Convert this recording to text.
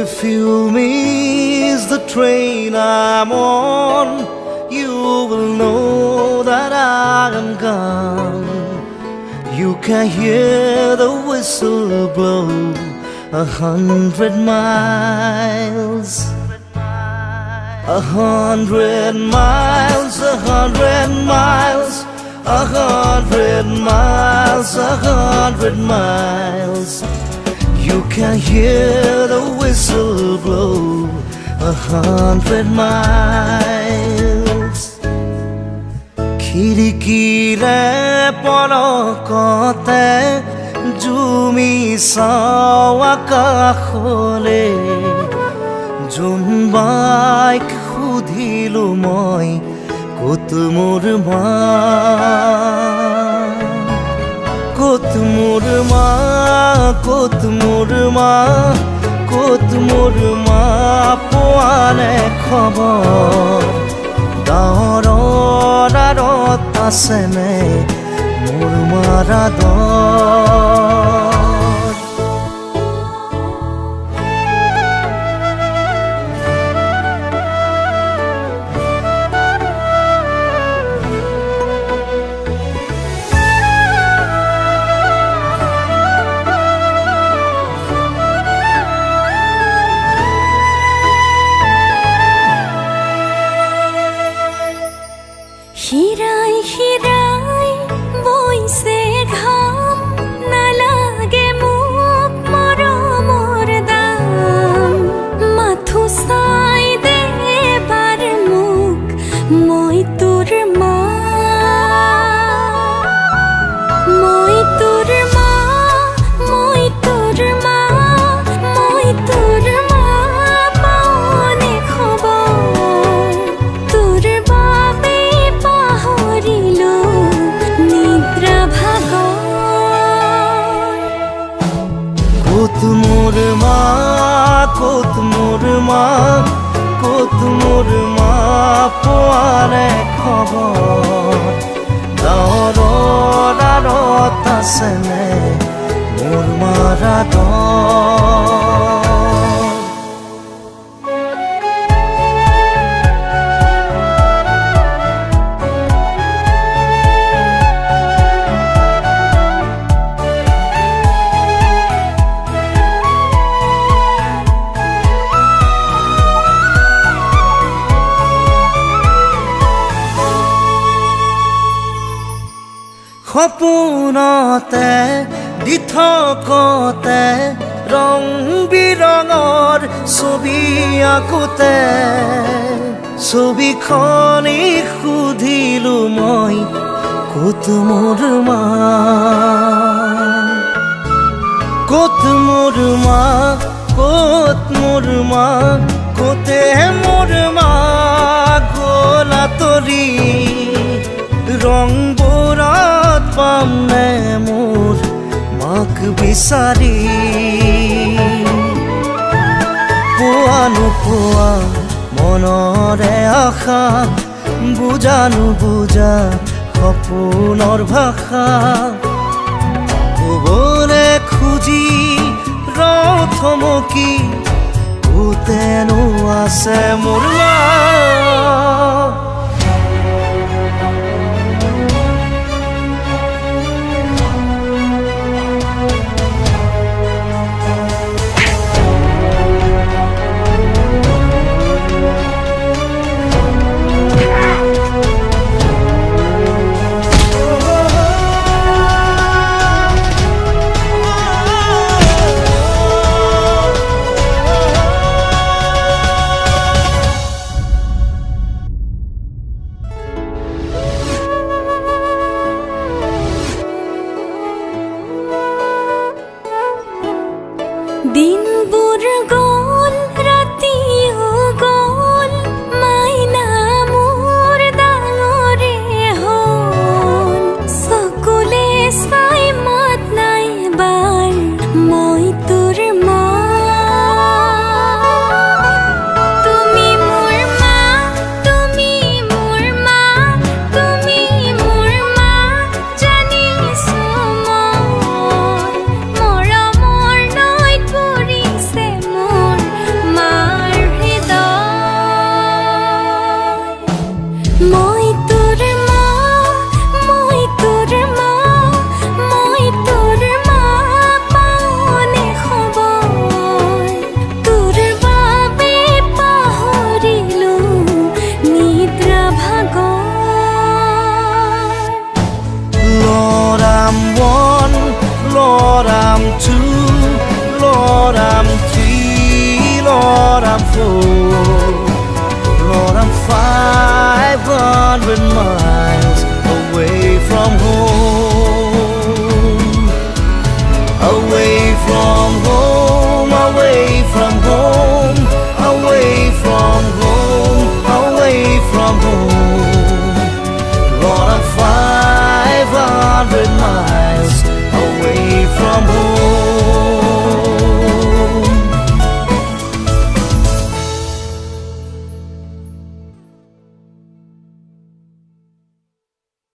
If you miss the train I'm on, you will know that I am gone. You can hear the whistle blow 100 miles. 100 miles, 100 miles, 100 miles, 100 miles. You can hear the whistle blow 100 miles. খিৰিকীৰে পলকতে জুমি চাওঁ আকাশলে। জোনবাইক সুধিলো মই ক'ত মোৰ মা, ক'ত মোৰ মা, ক'ত মোৰ মা, ক'ত মোৰ মা, পোৱা নাই খবৰ। ডাৱৰৰ আঁৰত আছেনে মোৰ মাৰ আদৰ। হিৰাই হিৰাই বৈছে ঘাম, নালাগে মোক মৰমৰ দাম। মাথো চাই দে এবাৰ মোক, মই তোৰ মা, মই তোৰ মা, মই তোৰ মা, মই তোৰ মা, পাওনে খবৰ? তোৰ বাবে পাহৰিলো নিদ্ৰা ভাগৰ। ক'ত মোৰ মা, ক'ত মোৰ মা, ক'ত মোৰ মা, পোৱা নাই খবৰ। ডাৱৰৰ আঁৰত আছেনে মোৰ মাৰ আদৰ। সপোনতে দি থকতে ৰং বিৰঙৰ ছবি আঁকোতে, ছবিখনি সুধিলো মই ক'ত মোৰ মা, ক'ত মোৰ মা, ক'ত মোৰ মা, ক'তে মোৰ মা গ'ল আঁতৰি। ৰংবোৰত পাম নে মোৰ মাক বিচাৰি? পোৱা নোপোৱা মনৰে আশা, বুজা নুবুজা সপোনৰ ভাষা। ক'বলে খুজি থমকি, ক'তেনো আছে মোৰ মা। from home, away from home, away from home, away from home. Lord, I'm 500 miles away from home.